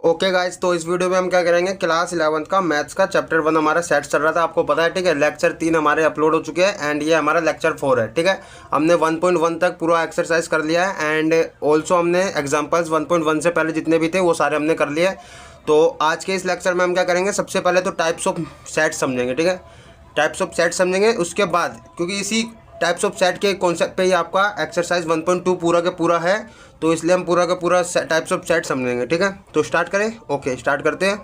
Okay guys, तो इस video में हम क्या करेंगे, क्लास 11th का मैथ्स का चैप्टर 1 हमारा सेट चल रहा था, आपको पता है। ठीक है, लेक्चर 3 हमारे अपलोड हो चुके हैं एंड ये हमारा लेक्चर 4 है। ठीक है, हमने 1.1 तक पूरा एक्सरसाइज कर लिया है एंड ऑल्सो हमने एग्जांपल्स 1.1 से पहले जितने भी थे वो सारे हमने कर लिए। तो आज के इस लेक्चर में हम क्या करेंगे, सबसे पहले तो टाइप्स ऑफ सेट समझेंगे। ठीक है, टाइप्स ऑफ सेट समझेंगे, उसके बाद क्योंकि इसी टाइप्स ऑफ सेट के कॉन्सेप्ट पे ही आपका एक्सरसाइज 1.2 पूरा का पूरा है, तो इसलिए हम पूरा का पूरा टाइप्स ऑफ सेट समझेंगे। ठीक है, तो स्टार्ट करें। ओके, स्टार्ट करते हैं।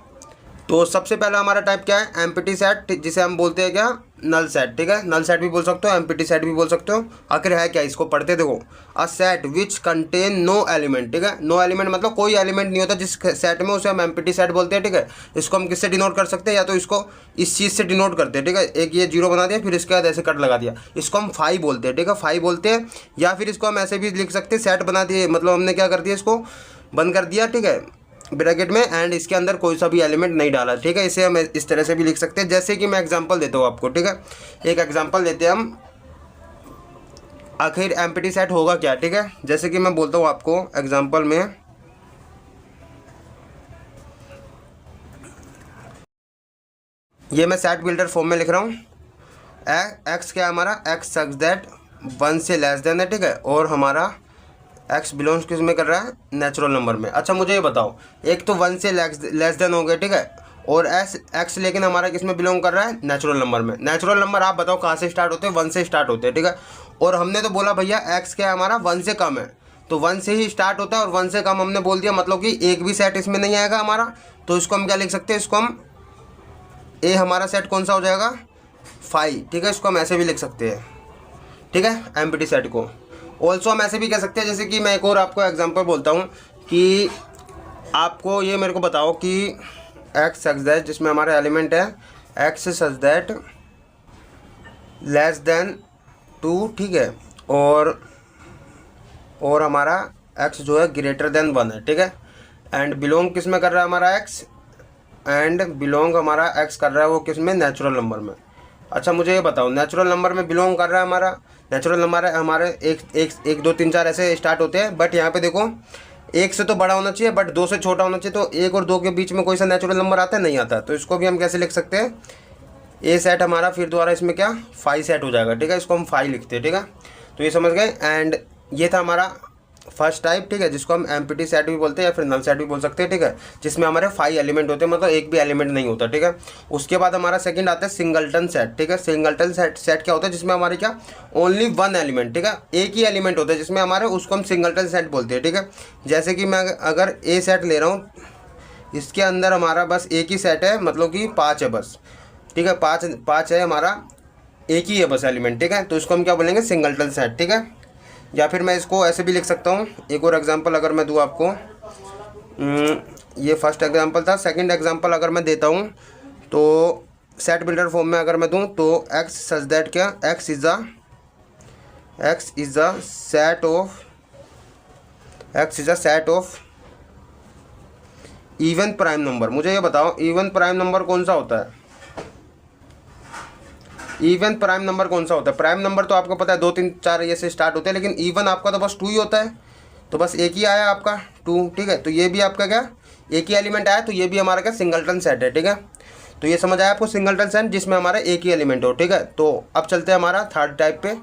तो सबसे पहला हमारा टाइप क्या है, एम्प्टी सेट, जिसे हम बोलते हैं क्या, नल सेट। ठीक है, नल सेट भी बोल सकते हो, एम्प्टी सेट भी बोल सकते हो। आखिर है क्या, इसको पढ़ते देखो। A set which contain no element. ठीक है, नो एलिमेंट मतलब कोई एलिमेंट नहीं होता जिस सेट में, उसे हम एम्प्टी सेट बोलते हैं। ठीक है, इसको हम किससे डिनोट कर सकते हैं, या तो इसको इस चीज़ से डिनोट करते हैं। ठीक है, एक ये जीरो बना दिया, फिर इसके बाद ऐसे कट लगा दिया, इसको हम फाई बोलते हैं। ठीक है, फाई बोलते हैं। या फिर इसको हम ऐसे भी लिख सकते हैं, सेट बना दिए मतलब हमने क्या कर दिया, इसको बंद कर दिया। ठीक है, ब्रैकेट में, एंड इसके अंदर कोई सा भी एलिमेंट नहीं डाला। ठीक है, इसे हम इस तरह से भी लिख सकते हैं, जैसे कि मैं एग्जांपल देता हूँ आपको। ठीक है, एक एग्जांपल देते हैं हम, आखिर एम्प्टी सेट होगा क्या। ठीक है, जैसे कि मैं बोलता हूँ आपको एग्जांपल में, ये मैं सेट बिल्डर फॉर्म में लिख रहा हूँ। एक्स क्या है हमारा, एक्स सच दैट 1 से लेस देन है। ठीक है, और हमारा एक्स बिलोंग्स किस में कर रहा है, नेचुरल नंबर में। अच्छा मुझे ये बताओ, एक तो 1 से लेस देन हो गया। ठीक है, और एक्स लेकिन हमारा किस में बिलोंग कर रहा है, नेचुरल नंबर में। नेचुरल नंबर आप बताओ कहाँ से स्टार्ट होते हैं, 1 से स्टार्ट होते हैं। ठीक है, और हमने तो बोला भैया एक्स क्या है हमारा, 1 से कम है, तो 1 से ही स्टार्ट होता है, और 1 से कम हमने बोल दिया, मतलब कि एक भी सेट इसमें नहीं आएगा हमारा। तो इसको हम क्या लिख सकते हैं, इसको हम ए हमारा सेट कौन सा हो जाएगा, फाइव। ठीक है, इसको हम ऐसे भी लिख सकते हैं। ठीक है, एम्प्टी सेट को ऑल्सो हम ऐसे भी कह सकते हैं, जैसे कि मैं एक और आपको एग्जांपल बोलता हूँ कि आपको ये मेरे को बताओ कि एक्स सच दैट, जिसमें हमारा एलिमेंट है x such that less than 2। ठीक है, और हमारा एक्स जो है ग्रेटर देन 1 है। ठीक है, एंड बिलोंग किस में कर रहा है हमारा एक्स, एंड बिलोंग हमारा एक्स कर रहा है वो किस में, नेचुरल नंबर में। अच्छा मुझे ये बताओ, नेचुरल नंबर में बिलोंग कर रहा है हमारा, नेचुरल नंबर है हमारे एक दो तीन चार ऐसे स्टार्ट होते हैं, बट यहाँ पे देखो एक से तो बड़ा होना चाहिए बट 2 से छोटा होना चाहिए, तो 1 और 2 के बीच में कोई सा नेचुरल नंबर आता है, नहीं आता। तो इसको भी हम कैसे लिख सकते हैं, ए सेट हमारा फिर दोबारा इसमें क्या, फाइव सेट हो जाएगा। ठीक है, इसको हम फाइव लिखते हैं। ठीक है, तो ये समझ गए। एंड ये था हमारा फर्स्ट टाइप। ठीक है, जिसको हम एम्प्टी सेट भी बोलते हैं या फिर नल सेट भी बोल सकते हैं। ठीक है, जिसमें हमारे 5 एलिमेंट होते हैं, मतलब एक भी एलिमेंट नहीं होता। ठीक है, उसके बाद हमारा सेकंड आता है सिंगलटन सेट। ठीक है, सिंगलटन सेट क्या होता है, जिसमें हमारे क्या, ओनली 1 एलिमेंट। ठीक है, एक ही एलिमेंट होता है जिसमें हमारे, उसको हम सिंगलटन सेट बोलते हैं। ठीक है, जैसे कि मैं अगर ए सेट ले रहा हूँ, इसके अंदर हमारा बस एक ही सेट है, मतलब कि 5 है बस। ठीक है, पाँच है हमारा, एक ही है बस एलिमेंट। ठीक है, तो इसको हम क्या बोलेंगे, सिंगलटन सेट। ठीक है, या फिर मैं इसको ऐसे भी लिख सकता हूँ, एक और एग्जांपल अगर मैं दूँ आपको, ये फर्स्ट एग्जांपल था। सेकंड एग्जांपल अगर मैं देता हूँ, तो सेट बिल्डर फॉर्म में अगर मैं दूँ, तो एक्स सच दैट क्या, x is a set of even prime number. मुझे ये बताओ, इवन प्राइम नंबर कौन सा होता है, इवन प्राइम नंबर कौन सा होता है। प्राइम नंबर तो आपको पता है 2 3 4 ये से स्टार्ट होते हैं, लेकिन इवन आपका तो बस 2 ही होता है, तो बस एक ही आया आपका 2। ठीक है, तो ये भी आपका क्या, एक ही एलिमेंट आया, तो ये भी हमारा क्या, सिंगलटन सेट है। ठीक है, तो ये समझ आया आपको, सिंगलटन सेट जिसमें हमारा एक ही एलिमेंट हो। ठीक है, तो अब चलते हैं हमारा थर्ड टाइप पे।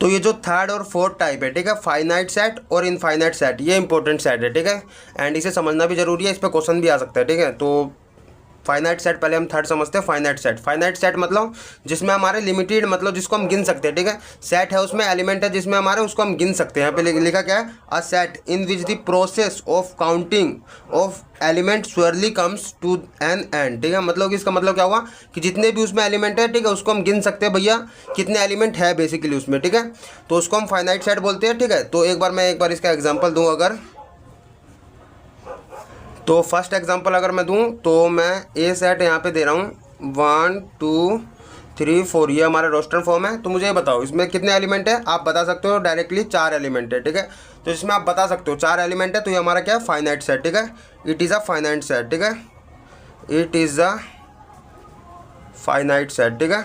तो ये जो थर्ड और फोर्थ टाइप है, ठीक है, फाइनाइट सेट और इनफाइनाइट सेट, ये इंपॉर्टेंट सेट है। ठीक है, एंड इसे समझना भी जरूरी है, इस पर क्वेश्चन भी आ सकता है। ठीक है, तो फाइनाइट सेट पहले हम थर्ड समझते हैं। फाइनाइट सेट मतलब जिसमें हमारे लिमिटेड, मतलब जिसको हम गिन सकते हैं। ठीक है, सेट है उसमें एलिमेंट है जिसमें हमारे, उसको हम गिन सकते हैं। यहाँ पे लिखा क्या है, a set in which the process of counting of element surely comes to an end. ठीक है, मतलब कि इसका मतलब क्या हुआ कि जितने भी उसमें एलिमेंट है, ठीक है, उसको हम गिन सकते हैं भैया कितने एलिमेंट है बेसिकली उसमें। ठीक है, तो उसको हम फाइनाइट सेट बोलते हैं। ठीक है, तो मैं एक बार इसका एग्जाम्पल दूँ अगर, तो फर्स्ट एग्जांपल अगर मैं दूं, तो मैं ए सेट यहाँ पे दे रहा हूँ 1 2 3 4, ये हमारा रोस्टर फॉर्म है। तो मुझे ये बताओ इसमें कितने एलिमेंट है, आप बता सकते हो डायरेक्टली 4 एलिमेंट है। ठीक है, तो इसमें आप बता सकते हो 4 एलिमेंट है, तो ये हमारा क्या है, फाइनाइट सेट। ठीक है, it is a finite set. ठीक है, it is a finite set. ठीक है,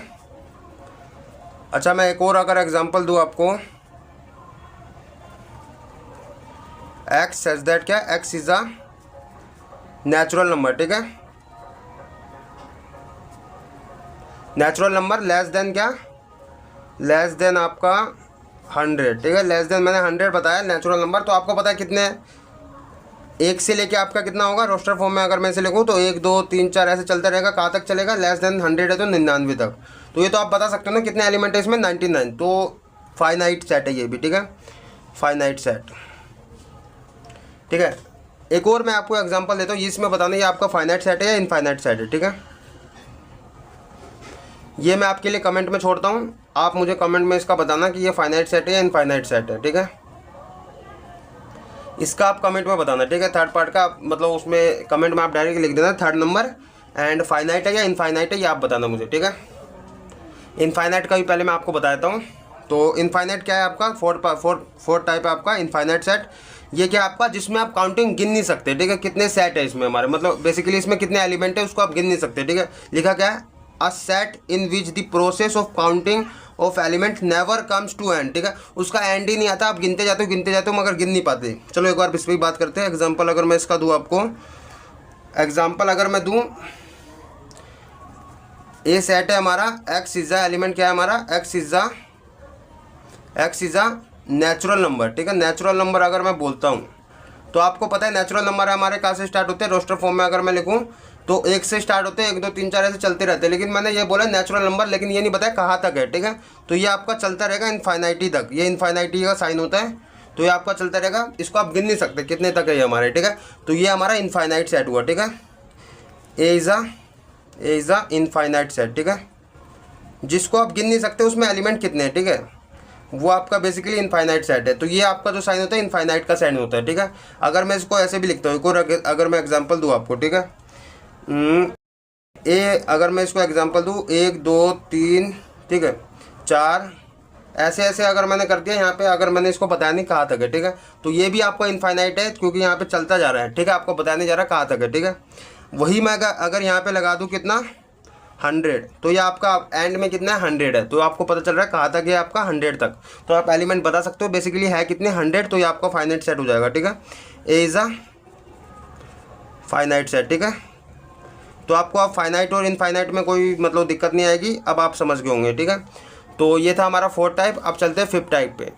अच्छा मैं एक और अगर एग्जाम्पल दूँ आपको, एक्स सच दैट क्या, x is a natural number, ठीक है, नेचुरल नंबर लेस देन क्या, लेस देन आपका 100, ठीक है, लेस देन मैंने 100 बताया नेचुरल नंबर। तो आपको पता है कितने हैं, 1 से लेके आपका कितना होगा रोस्टर फॉर्म में, अगर मैं इसे लिखूँ तो 1 2 3 4 ऐसे चलता रहेगा, कहाँ तक चलेगा, लेस देन 100 है तो 99 तक। तो ये तो आप बता सकते हो ना कितने एलिमेंट है इसमें, 99। तो फाइनाइट सेट है ये भी, ठीक है, फाइनाइट सेट, ठीक है। एक और मैं आपको एग्जांपल देता हूँ, इसमें बताना ये आपका फाइनाइट सेट है या इनफाइनाइट सेट है, ठीक है। ये मैं आपके लिए कमेंट में छोड़ता हूँ, आप मुझे कमेंट में इसका बताना कि ये फाइनाइट सेट है या इनफाइनाइट सेट है, ठीक है। इसका आप कमेंट में बताना, ठीक है। थर्ड पार्ट का मतलब उसमें कमेंट में आप डायरेक्ट लिख देना थर्ड नंबर, एंड फाइनाइट है या इनफाइनाइट है ये आप बताना मुझे, ठीक है। इनफाइनाइट का भी पहले मैं आपको बताता हूँ। तो इनफाइनाइट क्या है आपका, फोर्थ टाइप है आपका इनफाइनाइट सेट। ये क्या आपका, जिसमें आप काउंटिंग गिन नहीं सकते, ठीक है, कितने सेट है इसमें हमारे, मतलब बेसिकली इसमें कितने एलिमेंट है उसको आप गिन नहीं सकते, ठीक है। लिखा क्या है, a set in which the process of counting of element never comes to end, ठीक है, उसका एंड ही नहीं आता, आप गिनते जाते हो मगर गिन नहीं पाते। चलो एक बार इस पर बात करते हैं। एग्जाम्पल अगर मैं इसका दूँ आपको, एग्जाम्पल अगर मैं दूँ, ये सेट है हमारा, एक्स इज द एलिमेंट क्या है हमारा, x is a natural number, ठीक है। नेचुरल नंबर अगर मैं बोलता हूँ तो आपको पता है नेचुरल नंबर हमारे कहाँ से स्टार्ट होते हैं, रोस्टर फॉर्म में अगर मैं लिखूँ तो 1 से स्टार्ट होते हैं, 1 2 3 4 ऐसे चलते रहते हैं। लेकिन मैंने ये बोला नेचुरल नंबर, लेकिन ये नहीं बताया कहाँ तक है, ठीक है। तो ये आपका चलता रहेगा इनफाइनाइटी तक, ये इनफाइनाइटी का साइन होता है, तो ये आपका चलता रहेगा, इसको आप गिन नहीं सकते कितने तक है ये हमारे, ठीक है। तो ये हमारा इनफाइनाइट सेट हुआ, ठीक है। A is a infinite set, ठीक है, जिसको आप गिन नहीं सकते उसमें एलिमेंट कितने हैं, ठीक है, वो आपका बेसिकली इनफाइनाइट सेट है। तो ये आपका जो साइन होता है इनफाइनाइट का साइन होता है, ठीक है। अगर मैं इसको ऐसे भी लिखता हूँ, अगर मैं एग्जांपल दूँ आपको, ठीक है, अगर मैं इसको एग्जांपल दूँ 1 2 3, ठीक है, 4 ऐसे ऐसे अगर मैंने कर दिया यहाँ पे, अगर मैंने इसको बताया नहीं कहाँ तक है, ठीक है, तो ये भी आपका इनफाइनाइट है क्योंकि यहाँ पे चलता जा रहा है, ठीक है, आपको बताया नहीं जा रहा कहाँ तक है, ठीक है। वही मैं अगर यहाँ पे लगा दूँ कितना 100, तो ये आपका एंड में कितना है 100 है, तो आपको पता चल रहा है कहाँ तक है आपका 100 तक। तो आप एलिमेंट बता सकते हो बेसिकली है कितने 100, तो ये आपका फाइनाइट सेट हो जाएगा, ठीक है। A is a finite set, ठीक है। तो आपको अब फाइनाइट और इनफाइनाइट में कोई मतलब दिक्कत नहीं आएगी, अब आप समझ गए होंगे, ठीक है। तो ये था हमारा 4th टाइप। अब चलते हैं 5th टाइप पे।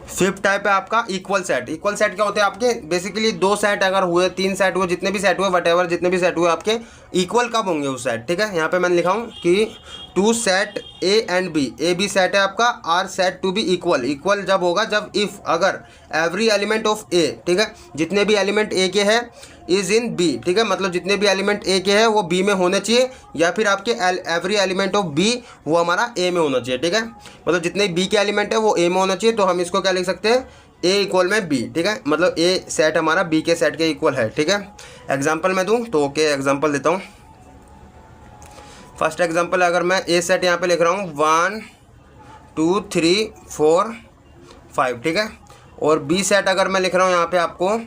5th टाइप है आपका इक्वल सेट। इक्वल सेट क्या होते हैं आपके, बेसिकली 2 सेट अगर हुए, 3 सेट हुए, जितने भी सेट हुए वटेवर, जितने भी सेट हुए आपके इक्वल कब होंगे उस सेट, ठीक है। यहाँ पे मैंने लिखा हूँ कि 2 set A and B, A B set है आपका, are said to be equal. Equal जब होगा जब इफ़ अगर एवरी एलिमेंट ऑफ ए, ठीक है, जितने भी एलिमेंट ए के हैं इज़ इन बी, ठीक है, मतलब जितने भी एलिमेंट ए के हैं वो बी में होने चाहिए, या फिर आपके एवरी एलिमेंट ऑफ बी वो हमारा ए में होना चाहिए, ठीक है, मतलब जितने बी के एलिमेंट है वो ए में होना चाहिए। तो हम इसको क्या लिख सकते हैं, ए इक्वल में बी, ठीक है, मतलब ए सेट हमारा बी के सेट के इक्वल है, ठीक है। एग्जाम्पल मैं दूँ तो ओके एग्जाम्पल देता हूँ। फर्स्ट एग्जाम्पल अगर मैं ए सेट यहाँ पे लिख रहा हूँ 1 2 3 4 5, ठीक है, और बी सेट अगर मैं लिख रहा हूँ यहाँ पे आपको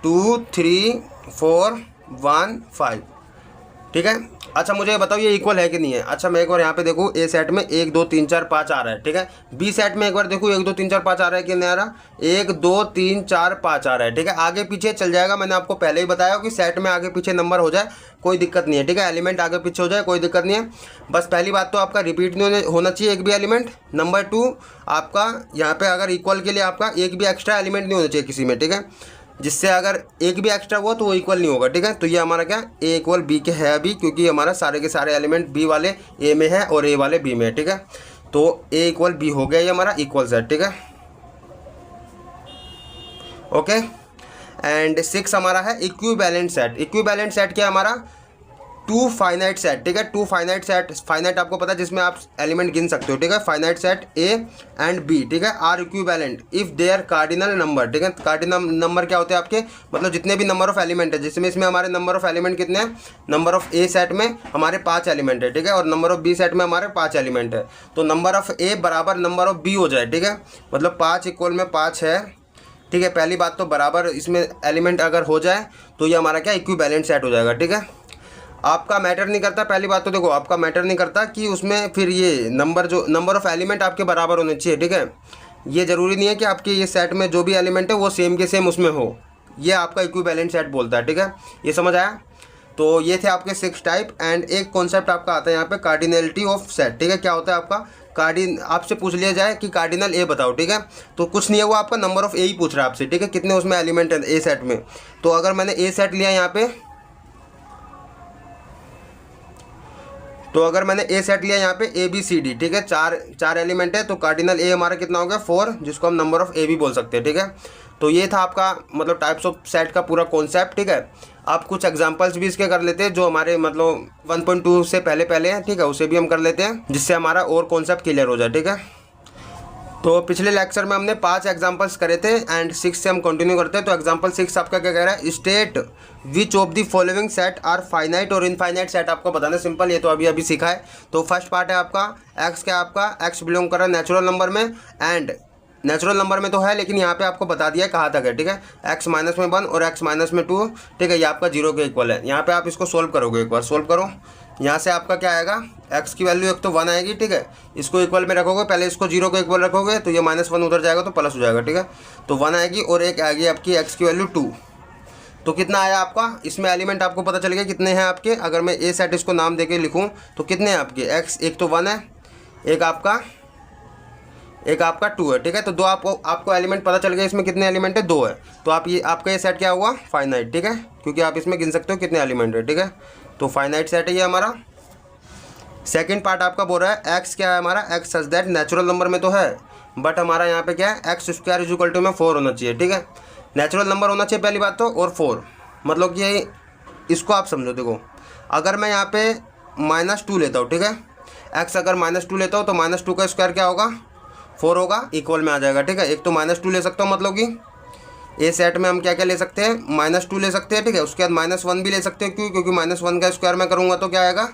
2 3 4 1 5, ठीक है। अच्छा मुझे बताओ ये इक्वल है कि नहीं है। अच्छा मैं एक बार यहाँ पे देखूँ, ए सेट में 1 2 3 4 5 आ रहा है, ठीक है। बी सेट में एक बार देखूँ 1 2 3 4 5 आ रहा है कि नहीं आ रहा, 1 2 3 4 5 आ रहा है, ठीक है। आगे पीछे चल जाएगा, मैंने आपको पहले ही बताया कि सेट में आगे पीछे नंबर हो जाए कोई दिक्कत नहीं है, ठीक है, एलिमेंट आगे पीछे हो जाए कोई दिक्कत नहीं है। बस पहली बात तो आपका रिपीट नहीं होना चाहिए एक भी एलिमेंट। नंबर 2 आपका यहाँ पे अगर इक्वल के लिए आपका एक भी एक्स्ट्रा एलिमेंट नहीं होना चाहिए किसी में, ठीक है, जिससे अगर एक भी एक्स्ट्रा हुआ तो वो इक्वल नहीं होगा, ठीक है। तो ये हमारा क्या ए इक्वल बी के है अभी, क्योंकि हमारा सारे के सारे एलिमेंट बी वाले ए में है और ए वाले बी में है, ठीक है। तो ए इक्वल बी हो गया ये हमारा इक्वल सेट, ठीक है, ओके। एंड 6 हमारा है इक्विवेलेंट सेट। इक्विवेलेंट सेट क्या है हमारा, 2 फाइनाइट सेट, ठीक है। 2 फाइनाइट सेट, फाइनाइट आपको पता है जिसमें आप एलिमेंट गिन सकते हो, ठीक है। Finite set A and B, ठीक है, are equivalent if there cardinal number, ठीक है। कार्डिनल नंबर क्या होते हैं आपके, मतलब जितने भी नंबर ऑफ एलिमेंट है, जिसमें इसमें हमारे नंबर ऑफ एलिमेंट कितने हैं, नंबर ऑफ ए सेट में हमारे 5 एलिमेंट है, ठीक है, और नंबर ऑफ बी सेट में हमारे 5 एलिमेंट है। तो नंबर ऑफ ए बराबर नंबर ऑफ बी हो जाए, ठीक है, मतलब 5 इक्वल में 5 है, ठीक है। पहली बात तो बराबर इसमें एलिमेंट अगर हो जाए तो ये हमारा क्या इक्विवेलेंट सेट हो जाएगा, ठीक है। आपका मैटर नहीं करता, पहली बात तो देखो आपका मैटर नहीं करता कि उसमें फिर ये नंबर जो नंबर ऑफ़ एलिमेंट आपके बराबर होने चाहिए, ठीक है। ये ज़रूरी नहीं है कि आपके ये सेट में जो भी एलिमेंट है वो सेम के सेम उसमें हो, ये आपका इक्विवेलेंट सेट बोलता है, ठीक है। ये समझ आया। तो ये थे आपके 6 टाइप। एंड एक कॉन्सेप्ट आपका आता है यहाँ पे कार्डिनलिटी ऑफ सेट, ठीक है। क्या होता है आपका आपसे पूछ लिया जाए कि कार्डिनल ए बताओ, ठीक है, तो कुछ नहीं है, वो आपका नंबर ऑफ ए ही पूछ रहा है आपसे, ठीक है, कितने उसमें एलिमेंट है ए सेट में। तो अगर मैंने ए सेट लिया यहाँ पे, तो अगर मैंने ए सेट लिया यहाँ पे ए बी सी डी, ठीक है, चार एलिमेंट है, तो कार्डिनल ए हमारा कितना हो गया 4, जिसको हम नंबर ऑफ ए भी बोल सकते हैं, ठीक है। तो ये था आपका मतलब टाइप्स ऑफ सेट का पूरा कॉन्सेप्ट, ठीक है। आप कुछ एग्जांपल्स भी इसके कर लेते हैं जो हमारे मतलब 1.2 से पहले हैं, ठीक है, उसे भी हम कर लेते हैं जिससे हमारा और कॉन्सेप्ट क्लियर हो जाए, ठीक है। तो पिछले लेक्चर में हमने 5 एग्जांपल्स करे थे एंड 6 से हम कंटिन्यू करते हैं। तो एग्जांपल 6 आपका क्या कह रहा है, state which of the following set are finite और इनफाइनाइट सेट आपको बताना सिंपल, ये तो अभी सीखा है। तो फर्स्ट पार्ट है आपका एक्स, क्या आपका एक्स बिलोंग कर रहा है नेचुरल नंबर में, एंड नेचुरल नंबर में तो है लेकिन यहाँ पे आपको बता दिया है कहाँ तक है, ठीक है, x - 1 और x - 2, ठीक है, ये आपका 0 के इक्वल है। यहाँ पे आप इसको सोल्व करोगे, एक बार सोल्व करो। यहाँ से आपका क्या आएगा, x की वैल्यू एक तो 1 आएगी, ठीक है, इसको इक्वल में रखोगे, पहले इसको 0 को इक्वल रखोगे तो ये -1 उधर जाएगा तो प्लस हो जाएगा, ठीक है। तो 1 आएगी और एक आएगी आपकी x की वैल्यू 2। तो कितना आया आपका, इसमें एलिमेंट आपको पता चल गया कितने हैं आपके। अगर मैं ए सेट इसको नाम देके लिखूँ तो कितने हैं आपके, x एक तो 1 है, एक आपका 2 है, ठीक है। तो दो आपको एलिमेंट पता चल गया, इसमें कितने एलिमेंट है, 2 है। तो आपका ये सेट क्या हुआ, फाइनाइट, ठीक है, क्योंकि आप इसमें गिन सकते हो कितने एलिमेंट है, ठीक है। तो फाइनाइट सेट है ये हमारा। सेकंड पार्ट आपका बोल रहा है एक्स क्या है हमारा, X such that natural number में तो है बट हमारा यहाँ पे क्या है, X square is equal to में 4 होना चाहिए, ठीक है। नेचुरल नंबर होना चाहिए पहली बात तो, और 4 मतलब कि इसको आप समझो। देखो अगर मैं यहाँ पे -2 लेता हूँ, ठीक है, एक्स अगर -2 लेता हूँ तो -2 का स्क्वायर क्या होगा, 4 होगा, इक्वल में आ जाएगा, ठीक है। एक तो -2 ले सकता हूँ, मतलब कि ए सेट में हम क्या क्या ले सकते हैं, -2 ले सकते हैं, ठीक है। उसके बाद -1 भी ले सकते हैं, क्योंकि -1 का स्क्वायर मैं करूँगा तो क्या आएगा,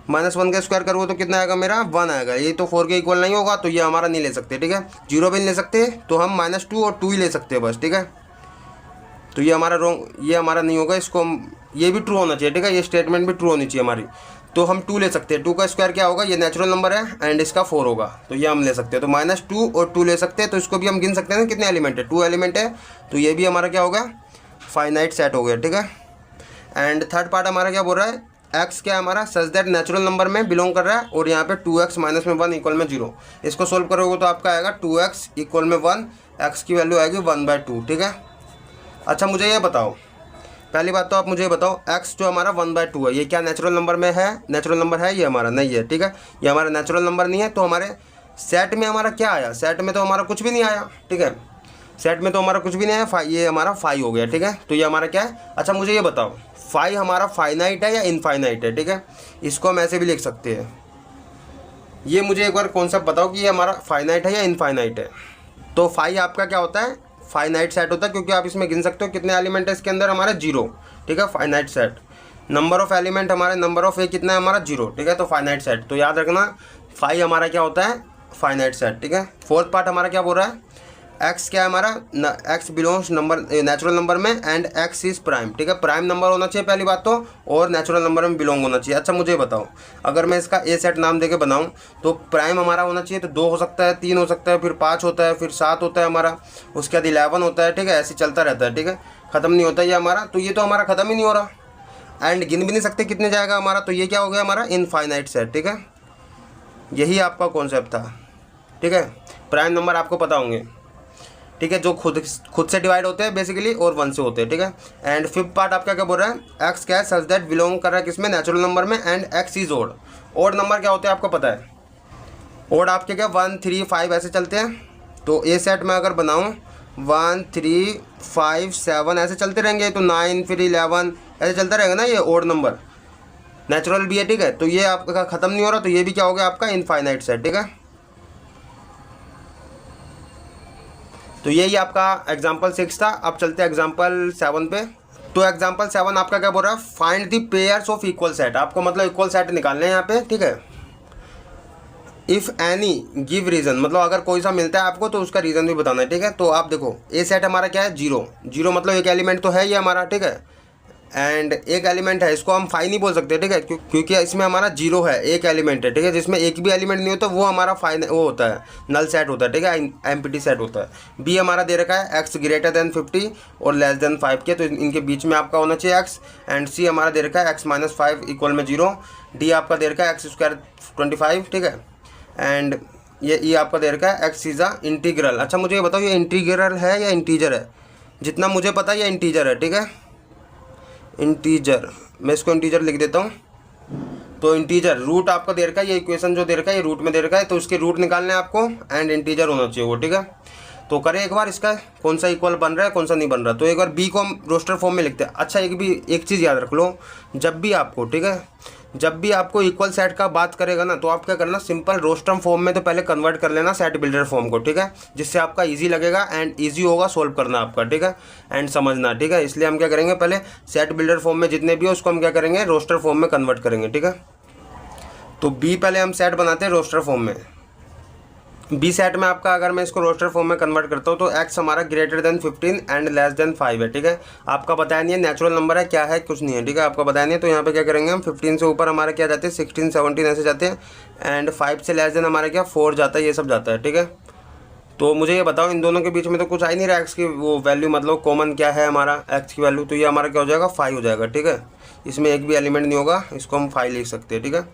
-1 का स्क्वायर करूँगा तो कितना आएगा मेरा, 1 आएगा। ये तो 4 के इक्वल नहीं होगा तो ये हमारा नहीं ले सकते, ठीक है। 0 भी नहीं ले सकते, तो हम -2 और 2 ही ले सकते हैं बस, ठीक है। तो ये हमारा रॉन्ग, ये हमारा नहीं होगा, इसको हम, ये भी ट्रू होना चाहिए, ठीक है, ये स्टेटमेंट भी ट्रू होनी चाहिए हमारी। तो हम 2 ले सकते हैं, 2 का स्क्वायर क्या होगा, ये नेचुरल नंबर है एंड इसका 4 होगा, तो ये हम ले सकते हैं। तो -2 और 2 ले सकते हैं, तो इसको भी हम गिन सकते हैं कितने एलिमेंट है, 2 एलिमेंट है, तो ये भी हमारा क्या हो गया, फाइनाइट सेट हो गया, ठीक है। एंड थर्ड पार्ट हमारा क्या बोल रहा है, एक्स क्या हमारा सच दैट नेचुरल नंबर में बिलोंग कर रहा है और यहाँ पे 2x - 1 इक्वल में 0। इसको सोल्व करोगे तो आपका आएगा 2x इक्वल में 1, एक्स की वैल्यू आएगी 1/2, ठीक है। अच्छा मुझे ये बताओ, पहली बात तो आप मुझे बताओ, x जो हमारा 1/2 है, ये क्या नेचुरल नंबर में है, नेचुरल नंबर है ये हमारा नहीं है, ठीक है, ये हमारा नेचुरल नंबर नहीं है। तो हमारे सेट में हमारा क्या आया, सेट में तो हमारा कुछ भी नहीं आया, ठीक है, सेट में तो हमारा कुछ भी नहीं आया, ये हमारा 5 हो गया, ठीक है। तो ये हमारा क्या है, अच्छा मुझे ये बताओ 5 हमारा फाइनाइट है या इनफाइनाइट है, ठीक है, इसको हम ऐसे भी लिख सकते हैं। ये मुझे एक बार कॉन्सेप्ट बताओ कि ये हमारा फाइनाइट है या इनफाइनाइट है। तो 5 आपका क्या होता है, फाइनाइट सेट होता है, क्योंकि आप इसमें गिन सकते हो कितने एलिमेंट है इसके अंदर, हमारा 0, ठीक है, finite set. Number of element हमारे, नंबर ऑफ ए कितना है हमारा 0, ठीक है, तो फाइनाइट सेट। तो याद रखना 5 हमारा क्या होता है, फाइनाइट सेट, ठीक है। फोर्थ पार्ट हमारा क्या बोल रहा है, एक्स क्या है हमारा, x belongs number natural number में एंड एक्स इज प्राइम, ठीक है, प्राइम नंबर होना चाहिए पहली बात तो, और नेचुरल नंबर में बिलोंग होना चाहिए। अच्छा मुझे बताओ, अगर मैं इसका ए सेट नाम देके बनाऊं तो प्राइम हमारा होना चाहिए, तो 2 हो सकता है, 3 हो सकता है, फिर 5 होता है, फिर 7 होता है हमारा, उसके बाद 11 होता है, ठीक है, ऐसे चलता रहता है, ठीक है, ख़त्म नहीं होता ये हमारा। तो ये तो हमारा ख़त्म ही नहीं हो रहा एंड गिन भी नहीं सकते कितने जाएगा हमारा, तो ये क्या हो गया हमारा इनफाइनाइट सेट, ठीक है। यही आपका कॉन्सेप्ट था, ठीक है। प्राइम नंबर आपको पता होंगे, ठीक है, जो खुद से डिवाइड होते हैं बेसिकली और 1 से होते हैं, ठीक है। एंड फिफ्थ पार्ट आपका क्या बोल रहा है, एक्स क्या है सच दैट बिलोंग कर रहा है किसमें, नेचुरल नंबर में, and X is odd. Odd number क्या होते हैं आपको पता है, ओड आपके क्या 1 3 5 ऐसे चलते हैं। तो ए सेट में अगर बनाऊँ 1 3 5 7 ऐसे चलते रहेंगे, तो 9 फिर 11 ऐसे चलता रहेगा ना, ये ओड नंबर नेचुरल भी है, ठीक है। तो ये आपका ख़त्म नहीं हो रहा, तो ये भी क्या हो गया आपका इनफाइनाइट सेट, ठीक है। तो यही आपका एग्जाम्पल 6 था। अब चलते हैं एग्जाम्पल 7 पे। तो एग्जाम्पल 7 आपका क्या बोल रहा है, find the pairs of equal set. आपको मतलब इक्वल सेट निकालने हैं यहाँ पे, ठीक है। इफ़ एनी गिव रीज़न, मतलब अगर कोई सा मिलता है आपको तो उसका रीज़न भी बताना है, ठीक है। तो आप देखो ए सेट हमारा क्या है 0 0, मतलब एक एलिमेंट तो है ये हमारा, ठीक है, एंड एक एलिमेंट है, इसको हम फाइव नहीं बोल सकते, ठीक है, क्योंकि इसमें हमारा जीरो है, एक एलिमेंट है, ठीक है, जिसमें एक भी एलिमेंट नहीं होता वो हमारा फाइन वो होता है, नल सेट होता है, ठीक है, एम्प्टी सेट होता है। बी हमारा दे रखा है x ग्रेटर देन 50 और लेस देन 5 के, तो इनके बीच में आपका होना चाहिए x। एंड सी हमारा दे रखा है x माइनस 5 इक्वल में 0। डी आपका दे रखा है एक्स स्क्वायर 25, ठीक है। एंड ये ई आपका दे रखा है x इज अ इंटीग्रल। अच्छा मुझे ये बताओ ये इंटीग्रल है या इंटीजर है? जितना मुझे पता है ये इंटीजर है, ठीक है, इंटीजर। मैं इसको इंटीजर लिख देता हूँ। तो इंटीजर रूट आपका दे रखा है, ये इक्वेशन जो दे रखा है ये रूट में दे रखा है, तो उसके रूट निकालने हैं आपको एंड इंटीजर होना चाहिए वो, ठीक है। तो करें एक बार इसका कौन सा इक्वल बन रहा है कौन सा नहीं बन रहा। तो एक बार बी को हम रोस्टर फॉर्म में लिखते हैं। अच्छा एक चीज़ याद रख लो, जब भी आपको, ठीक है, जब भी आपको इक्वल सेट का बात करेगा ना, तो आप क्या करना, सिंपल रोस्टर फॉर्म में तो पहले कन्वर्ट कर लेना सेट बिल्डर फॉर्म को, ठीक है, जिससे आपका इजी लगेगा एंड इजी होगा सोल्व करना आपका, ठीक है, एंड समझना, ठीक है। इसलिए हम क्या करेंगे, पहले सेट बिल्डर फॉर्म में जितने भी हो उसको हम क्या करेंगे, रोस्टर फॉर्म में कन्वर्ट करेंगे, ठीक है। तो बी पहले हम सेट बनाते हैं रोस्टर फॉर्म में। बी सेट में आपका अगर मैं इसको रोस्टर फॉर्म में कन्वर्ट करता हूँ तो x हमारा greater than 15 and less than 5 है, ठीक है। आपका बताया नहीं है नेचुरल नंबर है क्या है कुछ नहीं है, ठीक है, आपका बताया नहीं है। तो यहाँ पे क्या करेंगे हम 15 से ऊपर हमारे क्या जाते हैं 16 17 ऐसे जाते हैं एंड 5 से लेस देन हमारा क्या 4 जाता है, ये सब जाता है, ठीक है। तो मुझे ये बताओ इन दोनों के बीच में तो कुछ आ ही नहीं रहा x की वो वैल्यू, मतलब कॉमन क्या है हमारा x की वैल्यू, तो ये हमारा क्या हो जाएगा 5 हो जाएगा, ठीक है। इसमें एक भी एलिमेंट नहीं होगा, इसको हम 5 लिख सकते हैं, ठीक है।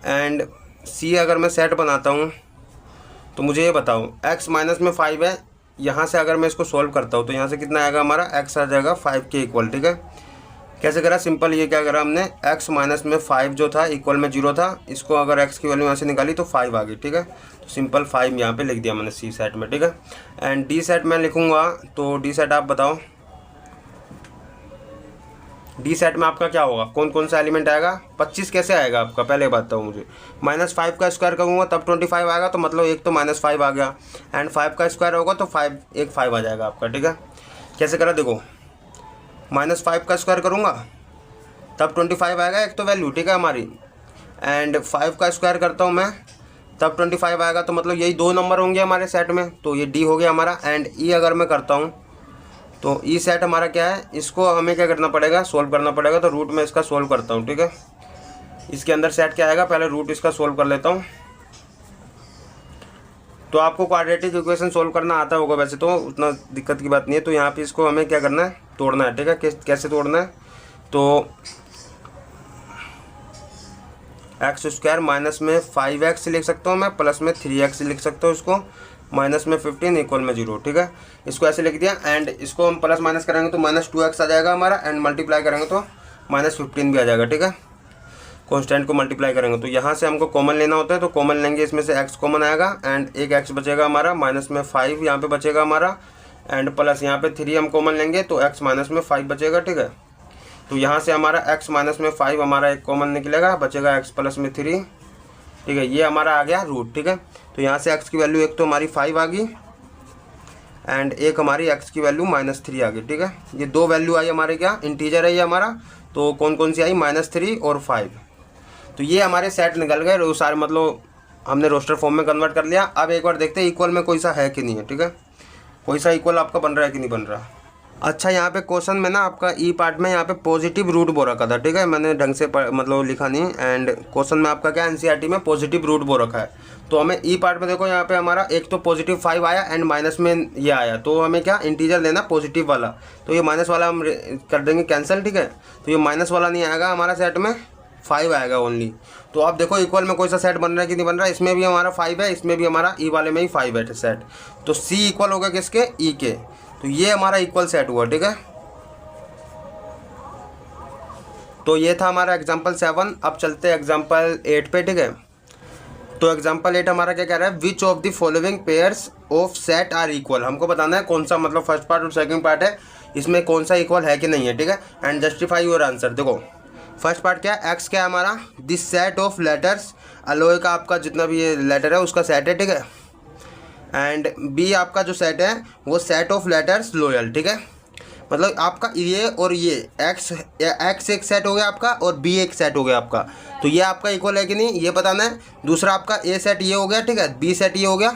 एंड सी अगर मैं सेट बनाता हूँ तो मुझे ये बताओ x माइनस में 5 है, यहाँ से अगर मैं इसको सोल्व करता हूँ तो यहाँ से कितना आएगा हमारा x आ जाएगा 5 के इक्वल, ठीक है। कैसे करा, सिंपल ये क्या करा हमने, x माइनस में 5 जो था इक्वल में 0 था, इसको अगर x की वैल्यू यहाँ से निकाली तो 5 आ गई, ठीक है। तो सिंपल 5 यहाँ पे लिख दिया मैंने सी सेट में, ठीक है। एंड डी सेट मैं लिखूँगा, तो डी सेट आप बताओ डी सेट में आपका क्या होगा, कौन कौन सा एलिमेंट आएगा। 25 कैसे आएगा आपका, पहले बताओ मुझे। -5 का स्क्वायर करूँगा तब 25 आएगा, तो मतलब एक तो -5 आ गया एंड 5 का स्क्वायर होगा तो 5 आ जाएगा आपका, ठीक है। कैसे करा देखो, -5 का स्क्वायर करूँगा तब 25 आएगा एक तो वैल्यू, ठीक है हमारी, एंड 5 का स्क्वायर करता हूँ मैं तब 25 आएगा, तो मतलब यही दो नंबर होंगे हमारे सेट में, तो ये डी हो गया हमारा। एंड ई अगर मैं करता हूँ तो ई सेट हमारा क्या है, इसको हमें क्या करना पड़ेगा, सोल्व करना पड़ेगा। तो रूट में इसका सोल्व करता हूँ, ठीक है। इसके अंदर सेट क्या आएगा, पहले रूट इसका सोल्व कर लेता हूँ। तो आपको क्वाड्रेटिक इक्वेशन सोल्व करना आता होगा वैसे तो, उतना दिक्कत की बात नहीं है। तो यहाँ पे इसको हमें क्या करना है, तोड़ना है, ठीक है। कैसे तोड़ना है, तो एक्स स्क्वायर माइनस में 5x लिख सकता हूँ मैं, प्लस में 3x लिख सकता हूँ इसको, माइनस में 15 इक्वल में 0, ठीक है। इसको ऐसे लिख दिया एंड इसको हम प्लस माइनस करेंगे तो -2x आ जाएगा हमारा, एंड मल्टीप्लाई करेंगे तो -15 भी आ जाएगा, ठीक है। कॉन्स्टेंट को मल्टीप्लाई करेंगे तो यहाँ से हमको कॉमन लेना होता है, तो कॉमन लेंगे, इसमें से x कॉमन आएगा एंड एक x बचेगा हमारा, माइनस में 5 यहाँ पे बचेगा हमारा, एंड प्लस यहाँ पे 3 हम कॉमन लेंगे तो x माइनस में 5 बचेगा, ठीक है। तो यहाँ से हमारा x माइनस में 5 हमारा एक कॉमन निकलेगा, बचेगा x प्लस में 3, ठीक है। ये हमारा आ गया रूट, ठीक है। तो यहाँ से x की वैल्यू एक तो हमारी 5 आ गई एंड एक हमारी x की वैल्यू -3 आ गई, ठीक है। ये दो वैल्यू आई हमारे, क्या इंटीजर है ये हमारा, तो कौन कौन सी आई, -3 और 5। तो ये हमारे सेट निकल गए, वो सारे मतलब हमने रोस्टर फॉर्म में कन्वर्ट कर लिया। अब एक बार देखते हैं इक्वल में कोई सा है कि नहीं है, ठीक है, कोई सा इक्वल आपका बन रहा है कि नहीं बन रहा। अच्छा यहाँ पे क्वेश्चन में ना आपका ई पार्ट में यहाँ पे पॉजिटिव रूट बो रखा था, ठीक है, मैंने ढंग से मतलब लिखा नहीं, एंड क्वेश्चन में आपका क्या एनसीईआरटी में पॉजिटिव रूट बो रखा है। तो हमें ई पार्ट में देखो यहाँ पे हमारा एक तो +5 आया एंड माइनस में ये आया, तो हमें क्या इंटीजर लेना पॉजिटिव वाला, तो ये माइनस वाला हम कर देंगे कैंसिल, ठीक है। तो ये माइनस वाला नहीं आएगा हमारा सेट में, 5 आएगा ओनली। तो आप देखो इक्वल में कोई सा सेट बन रहा है कि नहीं बन रहा है, इसमें भी हमारा 5 है, इसमें भी हमारा ई वाले में ही 5 है सेट। तो सी इक्वल होगा किसके, ई के, तो ये हमारा इक्वल सेट हुआ, ठीक है। तो ये था हमारा एग्जाम्पल 7। अब चलते हैं एग्जाम्पल 8 पे, ठीक है। तो एग्जाम्पल 8 हमारा क्या कह रहा है, which of the following pairs of set are equal. हमको बताना है कौन सा, मतलब फर्स्ट पार्ट और सेकंड पार्ट है, इसमें कौन सा इक्वल है कि नहीं है, ठीक है। And justify your answer. देखो फर्स्ट पार्ट क्या है, एक्स क्या है हमारा, this set of letters, alloy का आपका जितना भी ये लेटर है उसका सेट है, ठीक है। एंड बी आपका जो सेट है वो सेट ऑफ लेटर्स लोयल, ठीक है। मतलब आपका ये और ये एक्स एक सेट हो गया आपका और बी एक सेट हो गया आपका, तो ये आपका इक्वल है कि नहीं ये बताना है। दूसरा आपका ए सेट ये हो गया, ठीक है, बी सेट ये हो गया,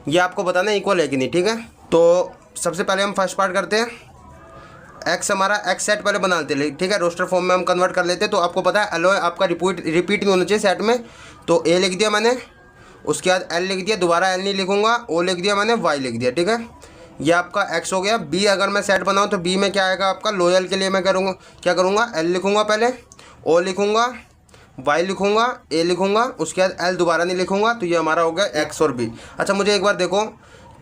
ये आपको बताना है इक्वल है कि नहीं, ठीक है। तो सबसे पहले हम फर्स्ट पार्ट करते हैं, एक्स हमारा एक्स सेट पहले बना लेते, ठीक है, रोस्टर फॉर्म में हम कन्वर्ट कर लेते। तो आपको पता है एलॉय आपका रिपीट नहीं होना चाहिए सेट में, तो ए लिख दिया मैंने, उसके बाद एल लिख दिया, दोबारा एल नहीं लिखूंगा, ओ लिख दिया मैंने, वाई लिख दिया, ठीक है। ये आपका एक्स हो गया। बी अगर मैं सेट बनाऊँ तो बी में क्या आएगा आपका, लोयल के लिए मैं क्या करूँगा, एल लिखूँगा पहले, ओ लिखूँगा, वाई लिखूँगा, ए लिखूँगा, उसके बाद एल दोबारा नहीं लिखूँगा। तो ये हमारा हो गया एक्स और बी। अच्छा मुझे एक बार देखो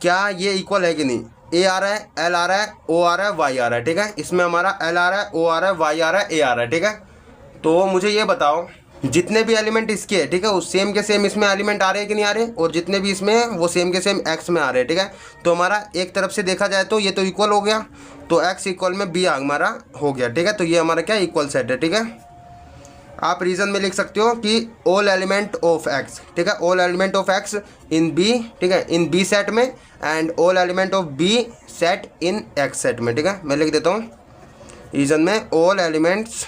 क्या ये इक्वल है कि नहीं। ए आ रहा है, एल आ रहा है, ओ आ रहा है, वाई आ रहा है, ठीक है। इसमें हमारा एल आ रहा है, ओ आ रहा है, वाई आ रहा है, ए आ रहा है, ठीक है। तो मुझे ये बताओ जितने भी एलिमेंट इसके है, ठीक है, उस सेम के सेम इसमें एलिमेंट आ रहे हैं कि नहीं आ रहे, और जितने भी इसमें हैं वो सेम के सेम एक्स में आ रहे हैं, ठीक है। तो हमारा एक तरफ से देखा जाए तो ये तो इक्वल हो गया, तो एक्स इक्वल में बी हमारा हो गया, ठीक है। तो ये हमारा क्या इक्वल सेट है, ठीक है। आप रीजन में लिख सकते हो कि ऑल एलिमेंट ऑफ एक्स, ठीक है, all element of X in B, ठीक है, इन बी सेट में, and all element of B set in X set में, ठीक है। मैं लिख देता हूँ रीजन में all elements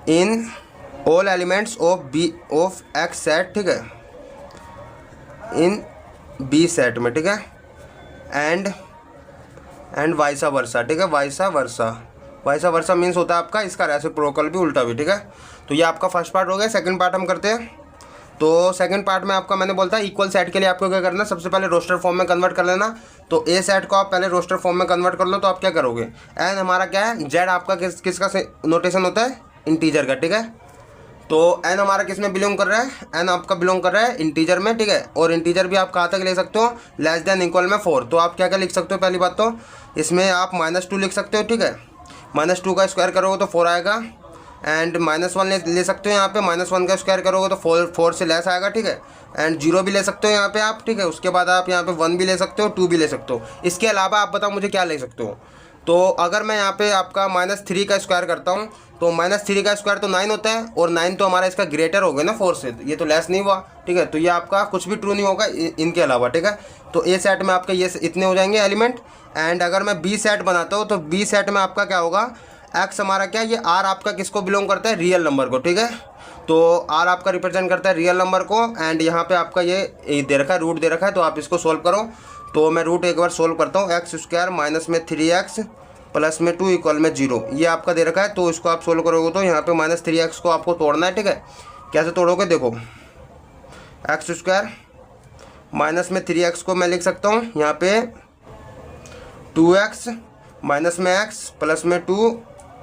in all elements of B of X set, ठीक है, इन बी सेट में, ठीक है, एंड वाइसा वर्सा, ठीक है, वाइसा वर्सा मीन्स होता है आपका इसका रेसिप्रोकल भी, उल्टा भी, ठीक है। तो ये आपका फर्स्ट पार्ट हो गया। सेकंड पार्ट हम करते हैं। तो सेकंड पार्ट में आपका मैंने बोलता है इक्वल सेट के लिए आपको क्या करना, सबसे पहले रोस्टर फॉर्म में कन्वर्ट कर लेना। तो ए सेट को आप पहले रोस्टर फॉर्म में कन्वर्ट कर लो, तो आप क्या करोगे, एन हमारा क्या है, जेड आपका किसका नोटेशन होता है, इंटीजर का, ठीक है। तो एन हमारा किस में बिलोंग कर रहा है, एन आपका बिलोंग कर रहा है इंटीजर में, ठीक है। और इंटीजर भी आप कहाँ तक ले सकते हो, लेस देन इक्वल में 4। तो आप क्या क्या लिख सकते हो, पहली बात तो इसमें आप -2 लिख सकते हो, ठीक है। -2 का स्क्वायर करोगे तो 4 आएगा, एंड -1 ले सकते हो यहाँ पे, -1 का स्क्वायर करोगे तो 4 से लेस आएगा, ठीक है। एंड 0 भी ले सकते हो यहाँ पे आप, ठीक है। उसके बाद आप यहाँ पे 1 भी ले सकते हो, 2 भी ले सकते हो। इसके अलावा आप बताओ मुझे क्या ले सकते हो। तो अगर मैं यहाँ पे आपका -3 का स्क्वायर करता हूँ, तो -3 का स्क्वायर तो 9 होता है, और 9 तो हमारा इसका ग्रेटर हो गया ना 4 से, ये तो लेस नहीं हुआ, ठीक है। तो ये आपका कुछ भी ट्रू नहीं होगा इनके अलावा, ठीक है। तो ए सेट में आपका ये इतने हो जाएंगे एलिमेंट। एंड अगर मैं बी सेट बनाता हूँ तो बी सेट में आपका क्या होगा, एक्स हमारा क्या, ये आर आपका किसको बिलोंग करता है, रियल नंबर को, ठीक है। तो आर आपका रिप्रेजेंट करता है रियल नंबर को। एंड यहाँ पे आपका ये दे रखा है, रूट दे रखा है, तो आप इसको सोल्व करो। तो मैं रूट एक बार सोल्व करता हूँ, एक्स स्क्वायर माइनस में 3x प्लस में 2 इक्वल में 0, ये आपका दे रखा है। तो इसको आप सोल्व करोगे तो यहाँ पे -3x को आपको तोड़ना है, ठीक है। कैसे तोड़ोगे, देखो एक्स स्क्वायर माइनस में 3x को मैं लिख सकता हूँ यहाँ पे 2x माइनस में x प्लस में 2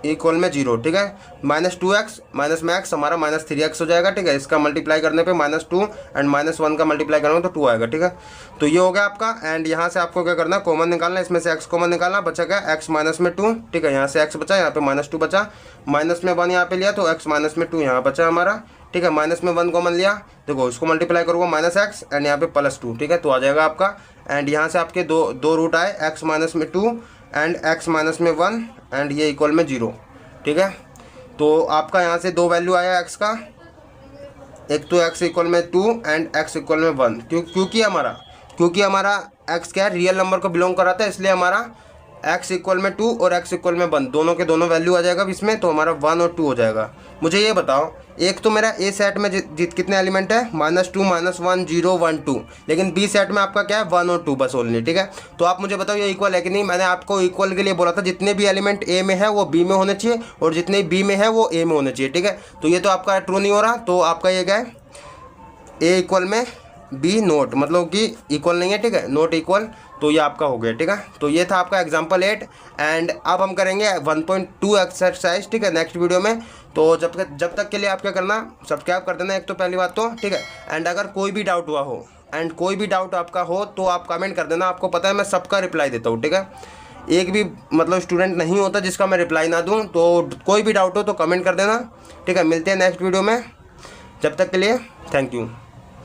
इक्वल में 0, ठीक है। -2x माइनस में x हमारा -3x हो जाएगा, ठीक है। इसका मल्टीप्लाई करने पे -2 एंड -1 का मल्टीप्लाई करोगे तो 2 आएगा, ठीक है। तो ये हो गया आपका। एंड यहाँ से आपको क्या करना, कॉमन निकालना, इसमें से x कॉमन निकालना, बचा क्या x माइनस में 2, ठीक है। यहाँ से x बचा, यहाँ पे -2 बचा, माइनस में 1 यहाँ पे लिया तो x माइनस में 2 यहाँ बचा हमारा, ठीक है। माइनस में 1 कॉमन लिया, देखो इसको मल्टीप्लाई करोगे -x एंड यहाँ पे +2, ठीक है। तो आ जाएगा आपका। एंड यहाँ से आपके दो रूट आए, x माइनस में 2 एंड x माइनस में 1 एंड ये इक्वल में 0, ठीक है। तो आपका यहाँ से 2 वैल्यू आया x का, एक तो x इक्वल में 2 एंड x इक्वल में 1, क्योंकि हमारा x क्या है, रियल नंबर को बिलोंग कर रहा था, इसलिए हमारा x इक्वल में 2 और x इक्वल में 1 दोनों के दोनों वैल्यू आ जाएगा इसमें। तो हमारा 1 और 2 हो जाएगा। मुझे ये बताओ, एक तो मेरा ए सेट में कितने एलिमेंट है, -2 -1 0 1 2, लेकिन बी सेट में आपका क्या है 1 और 2 बस ओनली, ठीक है। तो आप मुझे बताओ ये इक्वल है कि नहीं। मैंने आपको इक्वल के लिए बोला था जितने भी एलिमेंट ए में है वो बी में होने चाहिए, और जितने बी में है वो ए में होने चाहिए, ठीक है। तो ये तो आपका ट्रू नहीं हो रहा, तो आपका ये क्या है, ए इक्वल में बी नोट, मतलब कि इक्वल नहीं है, ठीक है, नोट इक्वल। तो ये आपका हो गया, ठीक है। तो ये था आपका एग्जांपल 8। एंड अब हम करेंगे 1.2 एक्सरसाइज, ठीक है, नेक्स्ट वीडियो में। तो जब तक के लिए आप क्या करना, सब्सक्राइब कर देना एक तो पहली बात तो, ठीक है। एंड अगर कोई भी डाउट हुआ हो एंड कोई भी डाउट आपका हो तो आप कमेंट कर देना। आपको पता है मैं सबका रिप्लाई देता हूँ, ठीक है। एक भी मतलब स्टूडेंट नहीं होता जिसका मैं रिप्लाई ना दूँ। तो कोई भी डाउट हो तो कमेंट कर देना, ठीक है। मिलते हैं नेक्स्ट वीडियो में, जब तक के लिए थैंक यू।